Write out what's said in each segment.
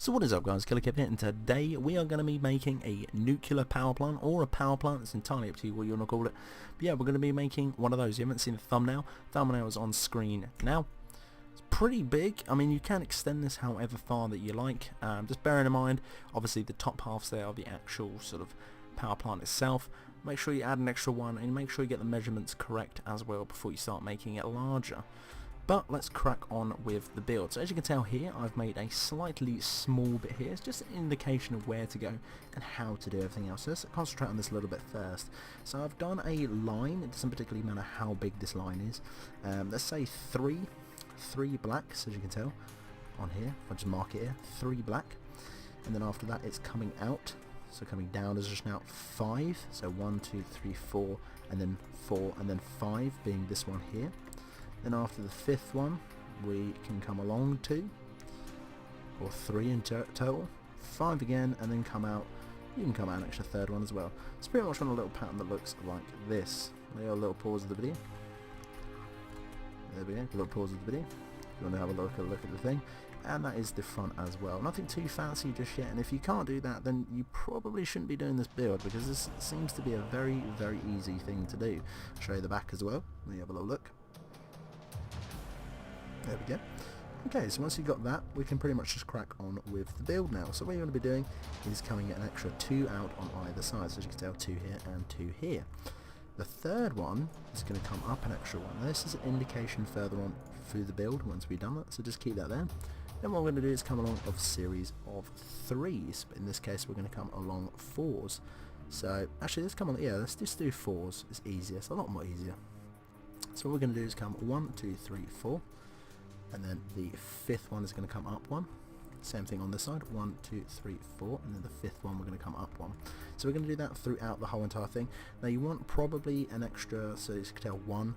So what is up guys, Killer Kip here, and today we are going to be making a nuclear power plant, or a power plant. It's entirely up to you what you want to call it. But yeah, we're going to be making one of those. You haven't seen the thumbnail. Thumbnail is on screen now. It's pretty big. I mean, you can extend this however far that you like. Just bearing in mind, obviously the top halves there are the actual sort of power plant itself. Make sure you add an extra one, and make sure you get the measurements correct as well before you start making it larger. But let's crack on with the build. So as you can tell here, I've made a slightly small bit here. It's just an indication of where to go and how to do everything else. So let's concentrate on this a little bit first. So I've done a line. It doesn't particularly matter how big this line is. Let's say three blacks, as you can tell on here. If I just mark it here, 3 black. And then after that it's coming out. So coming down is just now 5. So 1, 2, 3, 4, and then 4, and then 5 being this one here. Then after the 5th one, we can come along 2, or 3 in total, 5 again, and then come out. You can come out an extra 3rd one as well. It's pretty much on a little pattern that looks like this. There, a little pause of the video. There we go, a little pause of the video. If you want to have a look at the thing. And that is the front as well. Nothing too fancy just yet, and if you can't do that, then you probably shouldn't be doing this build, because this seems to be a very, very easy thing to do. I'll show you the back as well. Let me have a little look. There we go. Okay, so once you've got that, we can pretty much just crack on with the build now. So what you're going to be doing is coming an extra 2 out on either side. So as you can tell, 2 here and 2 here. The 3rd one is going to come up an extra 1. Now this is an indication further on through the build once we've done that, so just keep that there. Then what we're going to do is come along a series of 3s, but in this case we're going to come along 4s. So actually let's come on, yeah, let's just do 4s. It's easier, it's a lot more easier. So what we're going to do is come 1, 2, 3, 4. And then the 5th one is going to come up 1. Same thing on this side, 1, 2, 3, 4, and then the 5th one we're going to come up 1. So we're going to do that throughout the whole entire thing. Now you want probably an extra, so you can tell 1,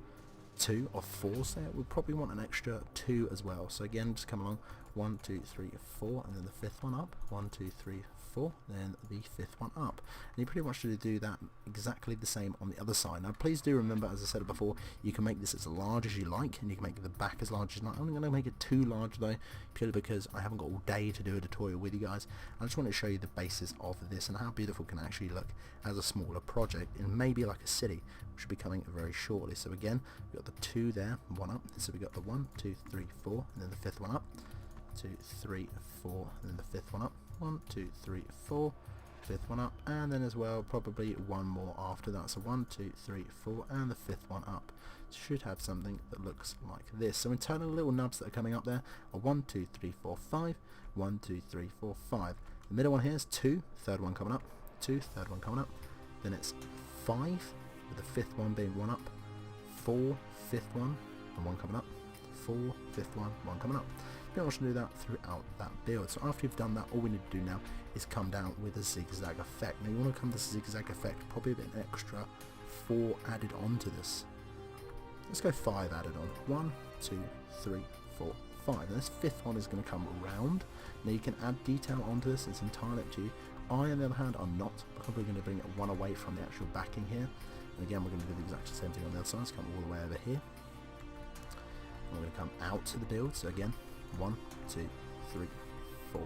2 or 4s there. We probably want an extra 2 as well. So again, just come along, 1, 2, 3, 4, and then the 5th one up, 1, 2, 3, 4, then the 5th one up. And you pretty much should do that exactly the same on the other side. Now please do remember, as I said before, you can make this as large as you like, and you can make the back as large as you like. I'm going to make it too large though, purely because I haven't got all day to do a tutorial with you guys. I just want to show you the basis of this and how beautiful it can actually look as a smaller project, and maybe like a city, which should be coming very shortly. So again, we've got the 2 there, 1 up, so we got the 1, 2, 3, 4, and then the 5th one up, 2, 3, 4, and then the 5th one up, 1, 2, 3, 4, 5th one up, and then as well probably one more after that. So 1, 2, 3, 4, and the 5th one up. Should have something that looks like this. So internal little nubs that are coming up there are 1, 2, 3, 4, 5, 1, 2, 3, 4, 5. The middle one here is 2, 3rd one coming up, 2, 3rd one coming up, then it's 5, with the 5th one being 1 up, 4, 5th one, and 1 coming up, 4, 5th one, 1 coming up. You don't want to do that throughout that build. So after you've done that, all we need to do now is come down with a zigzag effect. Now you want to come to this zigzag effect, probably a bit extra 4 added on to this. Let's go 5 added on. 1, 2, 3, 4, 5. And this 5th one is going to come round. Now you can add detail onto this, it's entirely up to you. I, on the other hand, am not. I'm probably going to bring it 1 away from the actual backing here. And again, we're going to do the exact same thing on the other side. Let's come all the way over here. We're going to come out to the build. So again, 1, 2, 3, 4,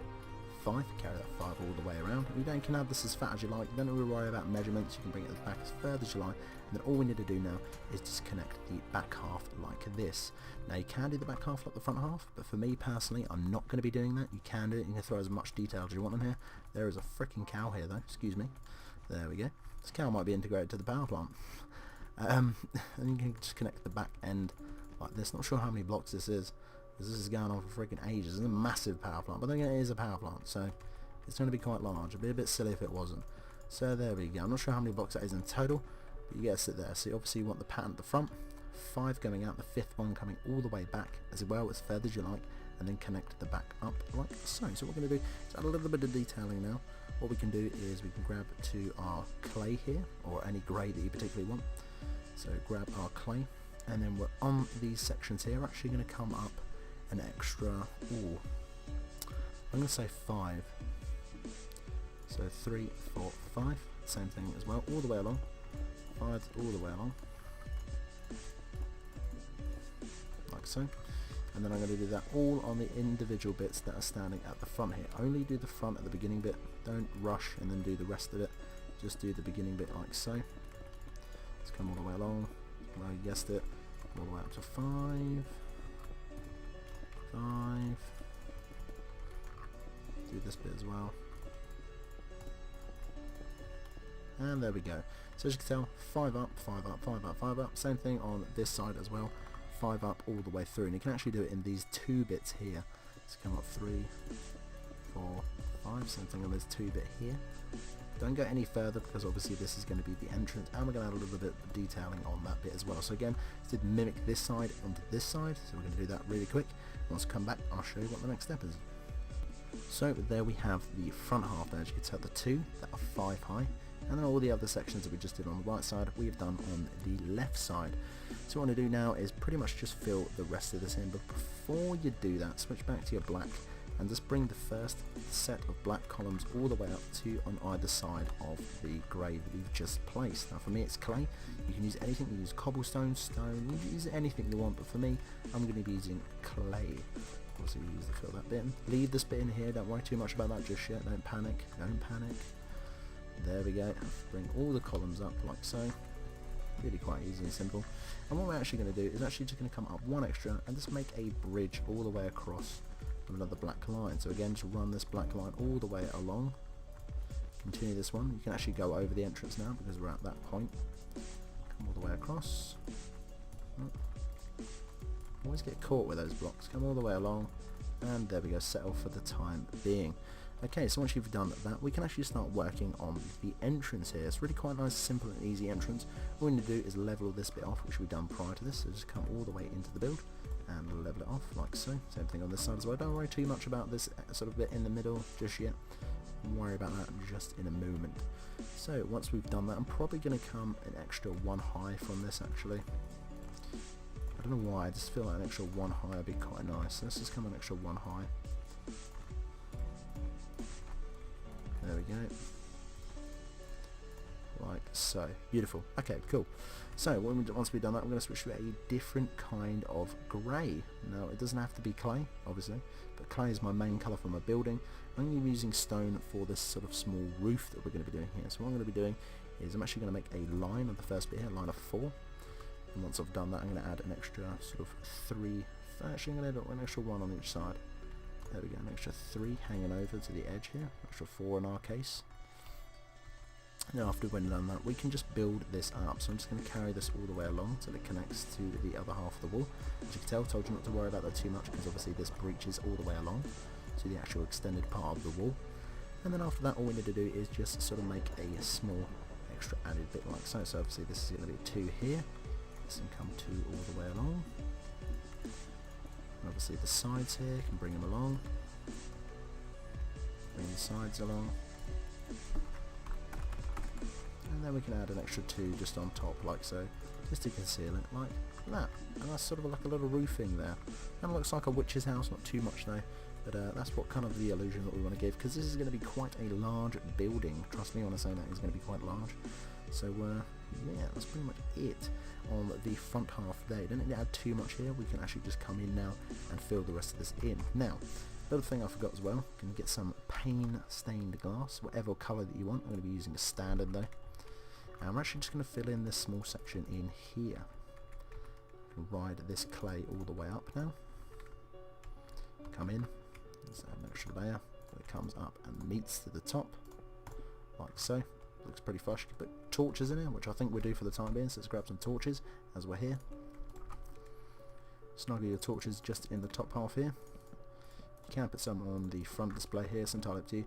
5. Carry that 5 all the way around. You can add this as fat as you like. You don't have to worry about measurements. You can bring it back as further as you like. And then all we need to do now is just connect the back half like this. Now you can do the back half like the front half, but for me personally, I'm not going to be doing that. You can do it. You can throw as much detail as you want in here. There is a freaking cow here though. Excuse me. There we go. This cow might be integrated to the power plant. And you can just connect the back end like this. Not sure how many blocks this is, because this is going on for freaking ages. It's a massive power plant, but I think it is a power plant, so it's going to be quite large. It'd be a bit silly if it wasn't. So there we go. I'm not sure how many blocks that is in total, but you get to sit there. So obviously you want the pattern at the front, 5 going out, the 5th one coming all the way back as well, as further as you like, and then connect the back up like so. So what we're going to do is add a little bit of detailing now. What we can do is we can grab to our clay here, or any grey that you particularly want. So grab our clay, and then we're on these sections here, actually going to come up an extra, I'm going to say 5. So 3, 4, 5, same thing as well, all the way along, 5 all the way along, like so. And then I'm going to do that all on the individual bits that are standing at the front here. Only do the front at the beginning bit, don't rush and then do the rest of it. Just do the beginning bit like so. Let's come all the way along. Well, you guessed it, all the way up to 5. 5. Do this bit as well. And there we go. So as you can tell, 5 up, 5 up, 5 up, 5 up. Same thing on this side as well. 5 up all the way through. And you can actually do it in these 2 bits here. So come up 3, 4, 5. Same thing on this 2 bit here. Don't go any further because obviously this is going to be the entrance, and we're going to add a little bit of detailing on that bit as well. So again, let's mimic this side onto this side. So we're going to do that really quick. Once we come back, I'll show you what the next step is. So there we have the front half there. As you can tell, the 2 that are 5 high. And then all the other sections that we just did on the right side, we have done on the left side. So what I want to do now is pretty much just fill the rest of this in. But before you do that, switch back to your black and just bring the first set of black columns all the way up to on either side of the grey that you've just placed. Now for me it's clay. You can use anything. You use cobblestone, stone, you can use anything you want. But for me, I'm going to be using clay. Obviously we use to fill that bit in. Leave this bit in here. Don't worry too much about that just yet. Don't panic. Don't panic. There we go. Bring all the columns up like so. Really quite easy and simple. And what we're actually going to do is actually just going to come up 1 extra and just make a bridge all the way across with another black line. So again, just run this black line all the way along. Continue this one. You can actually go over the entrance now because we're at that point. Come all the way across. Always get caught with those blocks. Come all the way along. And there we go. Settle for the time being. Okay, so once you've done that, we can actually start working on the entrance here. It's really quite a nice, simple and easy entrance. What we're going to do is level this bit off, which we've done prior to this. So just come all the way into the build and level it off like so. Same thing on this side as well. Don't worry too much about this sort of bit in the middle just yet. Don't worry about that just in a moment. So once we've done that, I'm probably going to come an extra 1 high from this actually. I don't know why, I just feel like an extra 1 high would be quite nice. So let's just come an extra 1 high. There we go. Like so. Beautiful. Okay, cool. So once we've done that, we're going to switch to a different kind of grey. Now, it doesn't have to be clay, obviously, but clay is my main colour for my building. I'm going to be using stone for this sort of small roof that we're going to be doing here. So what I'm going to be doing is I'm actually going to make a line on the first bit here, line of 4. And once I've done that, I'm going to add an extra sort of 3. Actually, I'm going to add an extra 1 on each side. There we go, an extra 3 hanging over to the edge here, extra 4 in our case. Now after we've done that, we can just build this up. So I'm just going to carry this all the way along till it connects to the other half of the wall. As you can tell, I told you not to worry about that too much because obviously this breaches all the way along to the actual extended part of the wall. And then after that, all we need to do is just sort of make a small extra added bit like so. So obviously this is going to be 2 here. This can come 2 all the way along. Obviously the sides here, can bring them along. Bring the sides along. And then we can add an extra 2 just on top like so, just to conceal it like that. And that's sort of like a little roofing there. Kind of looks like a witch's house, not too much though. But that's what kind of the illusion that we want to give, because this is going to be quite a large building. Trust me when I say that, it's going to be quite large. So yeah, that's pretty much it on the front half there. You don't need to add too much here. We can actually just come in now and fill the rest of this in. Now, another thing I forgot as well, you can get some paint stained glass, whatever colour that you want. I'm going to be using a standard though. And I'm actually just going to fill in this small section in here. Ride this clay all the way up now. Come in, let's add an extra layer so it comes up and meets to the top, like so. Looks pretty fresh. Put torches in here, which I think we'll do for the time being, so let's grab some torches as we're here. Snuggle your torches just in the top half here. You can put some on the front display here, it's entirely up to you.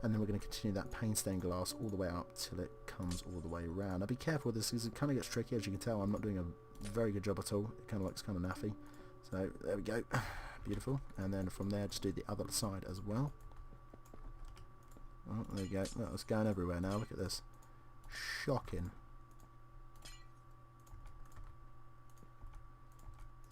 And then we're going to continue that paint stained glass all the way up till it comes all the way around. Now be careful with this because it kind of gets tricky. As you can tell, I'm not doing a very good job at all. It kind of looks kind of naffy. So there we go. Beautiful. And then from there just do the other side as well. Oh, there you go. Look, it's going everywhere now. Look at this. Shocking.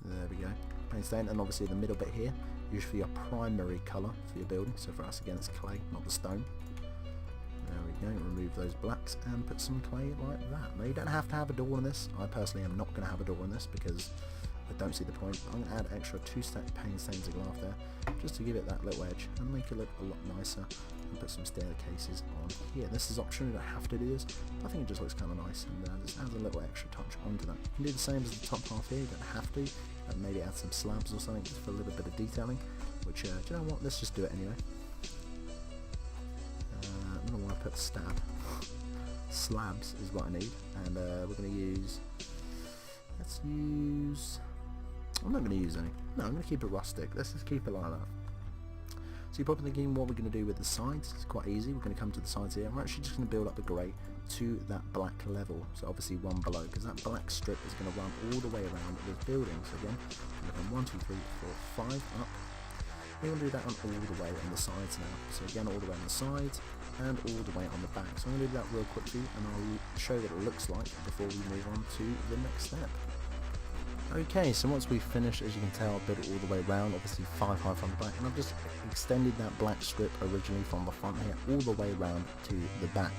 There we go. Paint stain, and obviously the middle bit here, use for your primary colour for your building. So for us again it's clay, not the stone. There we go. Remove those blacks and put some clay like that. Now you don't have to have a door in this. I personally am not going to have a door in this because I don't see the point. I'm going to add extra 2 pane stains of glass there, just to give it that little edge and make it look a lot nicer, and put some staircases on here. This is optional, you don't have to do this. I think it just looks kind of nice, and just adds a little extra touch onto that. You can do the same as the top half here, you don't have to. Maybe add some slabs or something just for a little bit of detailing, which, do you know what, let's just do it anyway. I don't know why I put stab. Slabs is what I need, and we're going to use, I'm not going to use any. No, I'm going to keep it rustic. Let's just keep it like that. So you're probably thinking what we're going to do with the sides. It's quite easy. We're going to come to the sides here, and we're actually just going to build up the grey to that black level. So obviously one below, because that black strip is going to run all the way around this building. So again, we're going 1, 2, 3, 4, 5 up. We're going to do that on all the way on the sides now. So again, all the way on the sides and all the way on the back. So I'm going to do that real quickly, and I'll show you what it looks like before we move on to the next step. Okay, so once we've finished, as you can tell, I built it all the way around, obviously 5 high from the back, and I've just extended that black strip originally from the front here all the way around to the back.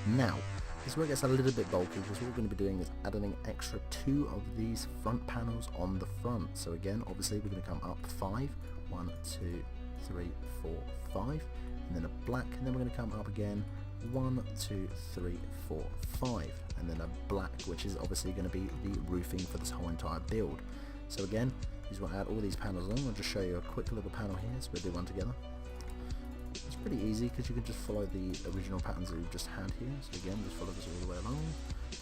Now, this is where it gets a little bit bulky, because what we're going to be doing is adding an extra 2 of these front panels on the front. So again, obviously we're going to come up 5, 1, 2, 3, 4, 5, and then a black, and then we're going to come up again 1, 2, 3, 4, 5, and then a black, which is obviously going to be the roofing for this whole entire build. So again, you just want to add all these panels on. I'll just show you a quick little panel here, so we'll do one together. It's pretty easy because you can just follow the original patterns that we've just had here. So again, just follow this all the way along.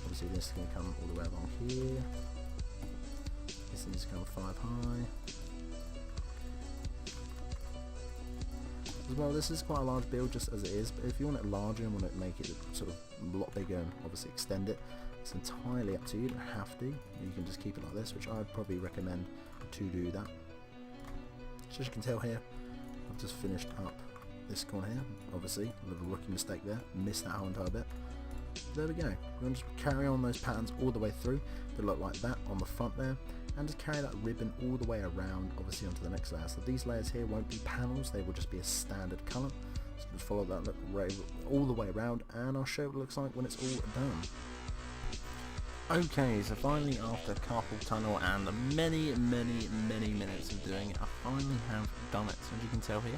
Obviously this is going to come all the way along here. This needs to come 5 high. As well, this is quite a large build just as it is, but if you want it larger and want to make it sort of a lot bigger and obviously extend it, it's entirely up to you. You don't have to. You can just keep it like this, which I'd probably recommend to do that. So as you can tell here, I've just finished up this corner here. Obviously, a little rookie mistake there. Missed that whole entire bit. There we go. We're going to just carry on those patterns all the way through. They look like that on the front there. And just carry that ribbon all the way around, obviously, onto the next layer. So these layers here won't be panels, they will just be a standard colour. So just follow that look all the way around, and I'll show you what it looks like when it's all done. Okay, so finally, after carpal tunnel and many minutes of doing it, I finally have done it. So as you can tell here,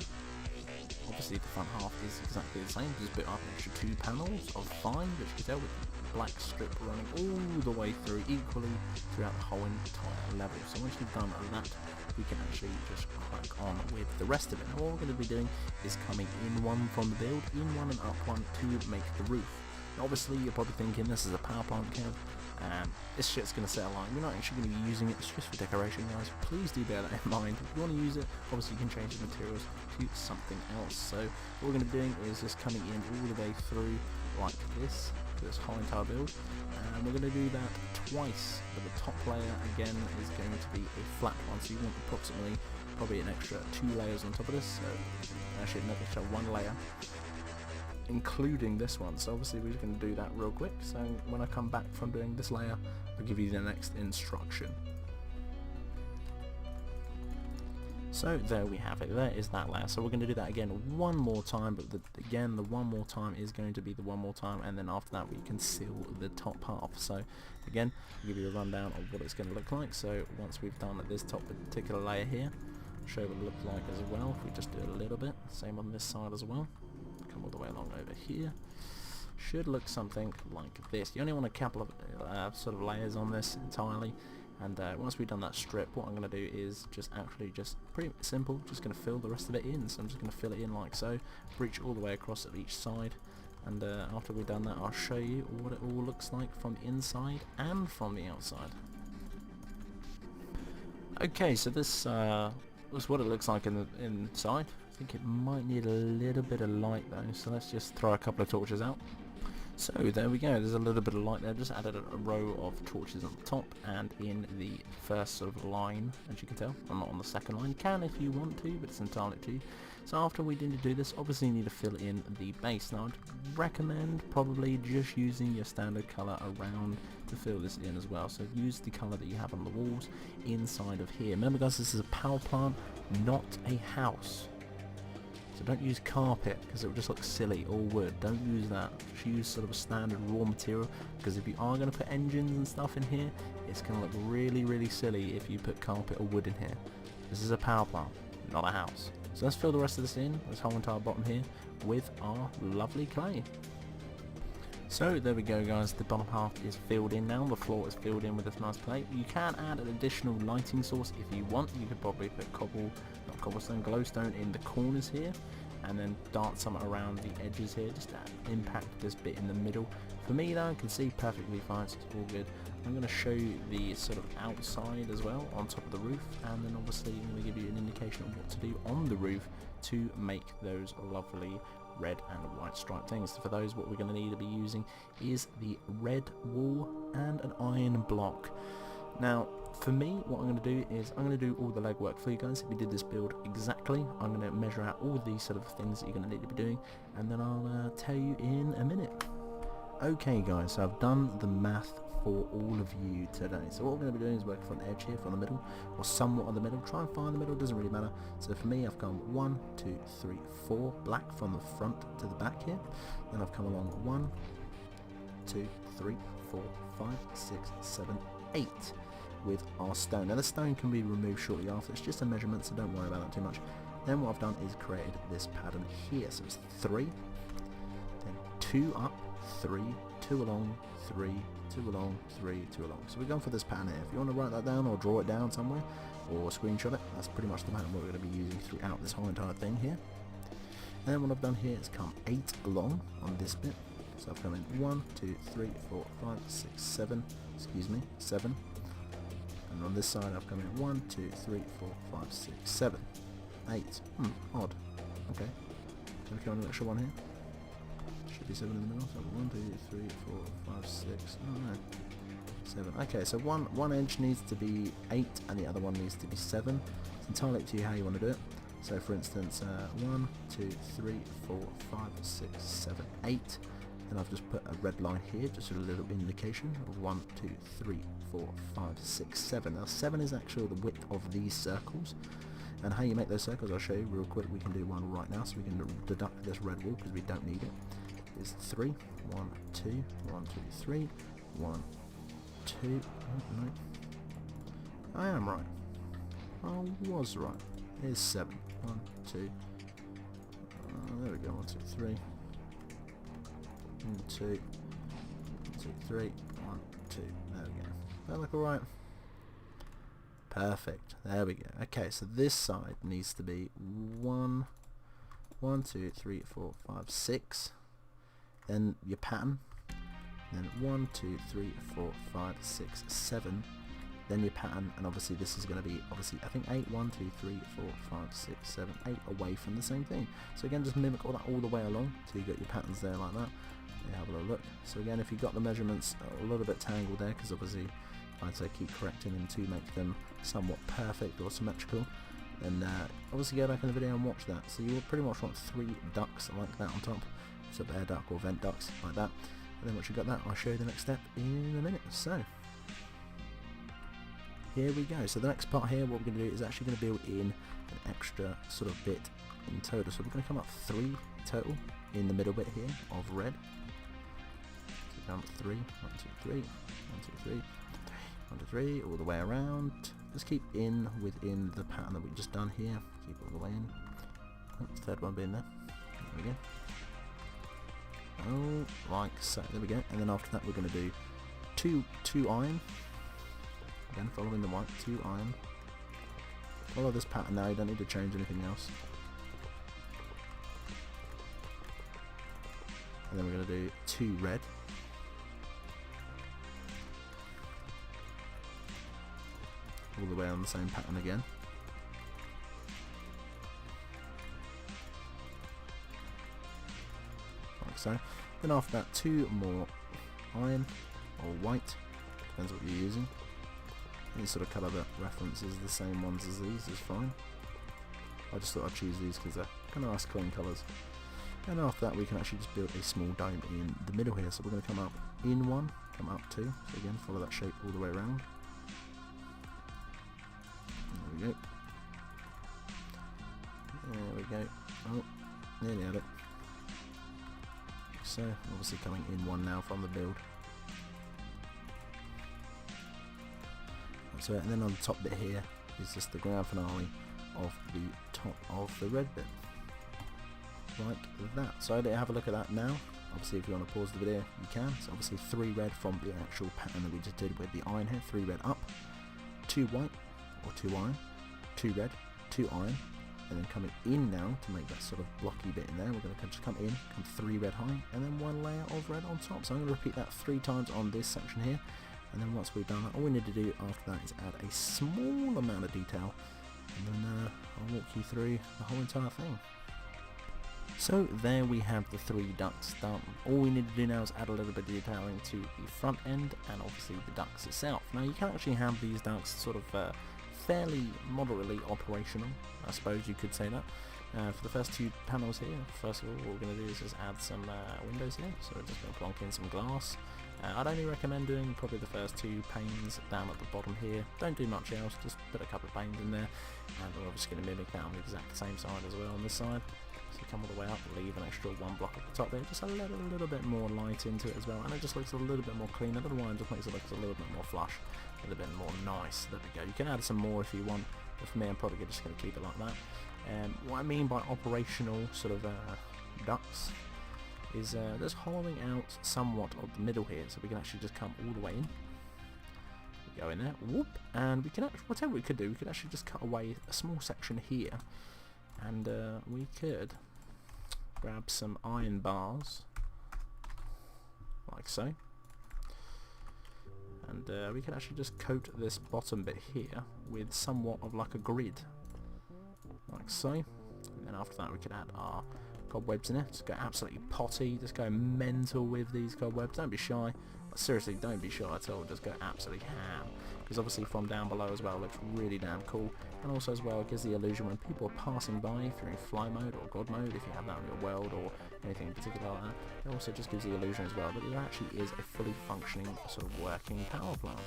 obviously the front half is exactly the same. Just built up an extra 2 panels of 5, which you can tell with black strip running all the way through equally throughout the whole entire level. So once you've done that, we can actually just crack on with the rest of it. Now what we're going to be doing is coming in one from the build, in one and up one to make the roof. Now obviously you're probably thinking this is a power plant, Kev, and this shit's going to set a line. We're not actually going to be using it, it's just for decoration, guys. Please do bear that in mind. If you want to use it, obviously you can change the materials to something else. So what we're going to be doing is just coming in all the way through like this whole entire build, and we're going to do that twice. But the top layer again is going to be a flat one, so you want approximately probably an extra 2 layers on top of this, so actually an extra 1 layer including this one. So obviously we're just going to do that real quick, so when I come back from doing this layer I'll give you the next instruction. So there we have it, there is that layer. So we're going to do that again one more time, but again the one more time is going to be the one more time, and then after that we can seal the top half. So again, I'll give you a rundown of what it's going to look like. So once we've done this top particular layer here, I'll show you what it looks like as well. If we just do it a little bit, same on this side as well, come all the way along over here, should look something like this. You only want a couple of sort of layers on this entirely. And once we've done that strip, what I'm going to do is just pretty simple, just going to fill the rest of it in. So I'm just going to fill it in like so, breach all the way across at each side, and after we've done that I'll show you what it all looks like from the inside and from the outside. Okay, so this was what it looks like in the inside. I think it might need a little bit of light though, so let's just throw a couple of torches out. So there we go, there's a little bit of light there. Just added a row of torches on the top and in the first sort of line, as you can tell. I'm not on the second line. You can if you want to, but it's entirely up to you. So after we need to do this, obviously you need to fill in the base. Now I'd recommend probably just using your standard colour around to fill this in as well. So use the colour that you have on the walls inside of here. Remember guys, this is a power plant, not a house. So don't use carpet because it will just look silly, or wood. Don't use that. Just use sort of a standard raw material, because if you are going to put engines and stuff in here, it's going to look really, really silly if you put carpet or wood in here. This is a power plant, not a house. So let's fill the rest of this in, this whole entire bottom here, with our lovely clay. So there we go guys, the bottom half is filled in now, the floor is filled in with this nice clay. You can add an additional lighting source if you want. You could probably put cobblestone, glowstone in the corners here, and then dart some around the edges here, just to impact this bit in the middle. For me though, I can see perfectly fine, so it's all good. I'm going to show you the sort of outside as well, on top of the roof, and then obviously I'm going to give you an indication of what to do on the roof to make those lovely red and white striped things. So for those, what we're going to need to be using is the red wool and an iron block. Now for me, what I'm going to do is I'm going to do all the legwork for you guys. If we did this build exactly, I'm going to measure out all these sort of things that you're going to need to be doing, and then I'll tell you in a minute. Okay guys, so I've done the math for all of you today. So what we're going to be doing is working from the edge here, from the middle, or somewhat of the middle. Try and find the middle, doesn't really matter. So for me, I've gone 1, 2, 3, 4 black from the front to the back here. Then I've come along 1, 2, 3, 4, 5, 6, 7, 8 with our stone. Now the stone can be removed shortly after. It's just a measurement, so don't worry about that too much. Then what I've done is created this pattern here. So it's 3, then 2 up, 3, 2 along, 3, 2 along, 3, 2 along. So we're going for this pattern here. If you want to write that down or draw it down somewhere or screenshot it, that's pretty much the pattern we're going to be using throughout this whole entire thing here. And then what I've done here is come 8 along on this bit. So I've come in 1, 2, 3, 4, 5, 6, 7, excuse me, 7. And on this side I've come in 1, 2, 3, 4, 5, 6, 7, 8. Odd. Okay. Can we come on an extra one here? Should be 7 in the middle. So 1, 2, 3, 4, 5, 6. Oh no. 7. Okay, so one edge needs to be 8 and the other one needs to be 7. It's entirely up to you how you want to do it. So for instance, 1, 2, 3, 4, 5, 6, 7, 8. Then I've just put a red line here, just a little indication of 1, 2, 3, 4, 5, 6, 7. Now 7 is actually the width of these circles. And how you make those circles, I'll show you real quick. We can do one right now, so we can deduct this red wall because we don't need it. Is 3, 1, 2, 1, 2, 3, 1, 2, oh, no. I am right. I was right. Here's 7. 1, 2. There we go. 1, 2, 3. 1, 2. 1, 2, 3. 1, 2. There we go. That look alright? Perfect. There we go. Okay, so this side needs to be 1, 2, 3, 4, 5, 6. Then your pattern. Then 1, 2, 3, 4, 5, 6, 7. Then your pattern, and obviously this is going to be, obviously, I think 8, 1, 2, 3, 4, 5, 6, 7, 8 away from the same thing. So again, just mimic all that all the way along till you get your patterns there like that. You have a little look. So again, if you've got the measurements a little bit tangled there, because obviously I'd say keep correcting them to make them somewhat perfect or symmetrical, then obviously go back in the video and watch that. So you will pretty much want 3 ducts like that on top. So air duct or vent ducts like that. And then once you've got that, I'll show you the next step in a minute. So here we go. So the next part here, what we're going to do is actually going to build in an extra sort of bit in total. So we're going to come up 3 total in the middle bit here of red. So down 3, 1, 2, 3, 1, 2, 3, 1, 2, 3, all the way around. Just keep within the pattern that we've just done here. Keep all the way in. Oh, third one being there. There we go. Oh, like so. There we go. And then after that, we're going to do two iron. Again, following the white, 2 iron. Follow this pattern now. You don't need to change anything else. And then we're going to do 2 red. All the way on the same pattern again. Like so. Then after that, 2 more iron or white. Depends what you're using. Any sort of colour that references the same ones as these is fine. I just thought I'd choose these because they're kind of nice clean colours. And after that we can actually just build a small dome in the middle here. So we're going to come up in 1, come up 2. So again, follow that shape all the way around. There we go. There we go. Oh, Nearly had it. So, obviously coming in one now from the build. So, and then on the top bit here is just the grand finale of the top of the red bit. Like that. So have a look at that now. Obviously if you want to pause the video you can. So obviously 3 red from the actual pattern that we just did with the iron here. 3 red up, 2 white, or 2 iron, 2 red, 2 iron, and then coming in now to make that sort of blocky bit in there, we're going to just come in, come 3 red high, and then 1 layer of red on top. So I'm going to repeat that 3 times on this section here, and then once we've done that, all we need to do after that is add a small amount of detail, and then I'll walk you through the whole entire thing. So there we have the 3 ducks done. All we need to do now is add a little bit of detailing to the front end and obviously the ducks itself. Now you can actually have these ducks sort of fairly moderately operational, I suppose you could say that. For the first 2 panels here, first of all what we're going to do is just add some windows here, so we're just going to plonk in some glass. I'd only recommend doing probably the first 2 panes down at the bottom here. Don't do much else, just put a couple of panes in there, and we're obviously going to mimic that on the exact same side as well on this side. So come all the way up, leave an extra 1 block at the top there, just a little bit more light into it as well, and it just looks a little bit more clean. A little one just makes it look a little bit more flush, a little bit more nice. There we go. You can add some more if you want, but for me I'm probably just going to keep it like that. What I mean by operational sort of ducts is just hollowing out somewhat of the middle here, so we can actually just come all the way in. We go in there, whoop, and we can actually, whatever we could do, we could actually just cut away a small section here, and we could grab some iron bars, like so, and we can actually just coat this bottom bit here with somewhat of like a grid, like so, and then after that we could add our cobwebs in it. Just go absolutely potty, just go mental with these cobwebs, don't be shy, seriously don't be shy at all, just go absolutely ham, because obviously from down below as well it looks really damn cool, and also as well it gives the illusion when people are passing by, if you're in fly mode or god mode, if you have that on your world or anything in particular like that, it also just gives the illusion as well that there actually is a fully functioning sort of working power plant.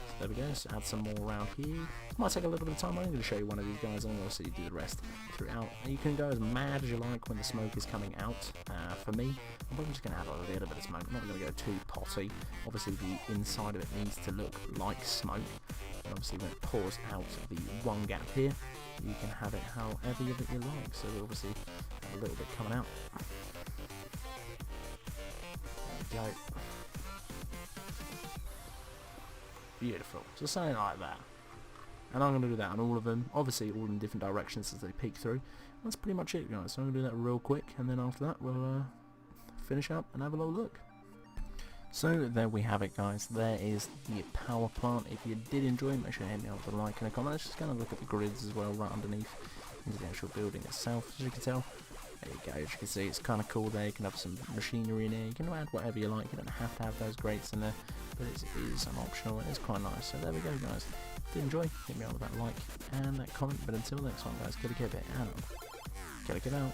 So there we go, so add some more around here. It might take a little bit of time, I'm going to show you one of these guys and also you do the rest throughout. And you can go as mad as you like when the smoke is coming out. For me, I'm probably just going to add a little bit of smoke, I'm not going to go too potty. Obviously the inside of it needs to look like smoke, and obviously when it pours out the one gap here, you can have it however you like, so we obviously have a little bit coming out. There we go. Beautiful, just something like that. And I'm going to do that on all of them, obviously all in different directions as they peek through. That's pretty much it guys, so I'm going to do that real quick, and then after that we'll finish up and have a little look. So there we have it guys, there is the power plant. If you did enjoy it, make sure you hit me up with a like and a comment. Let's just kind of look at the grids as well right underneath into the actual building itself, as you can tell. There you go, as you can see it's kind of cool there, you can have some machinery in here, you can add whatever you like, you don't have to have those grates in there, but it is an optional, it is quite nice. So there we go guys, if you did enjoy, hit me up with that like and that comment, but until next one guys, gotta keep it and gotta get out.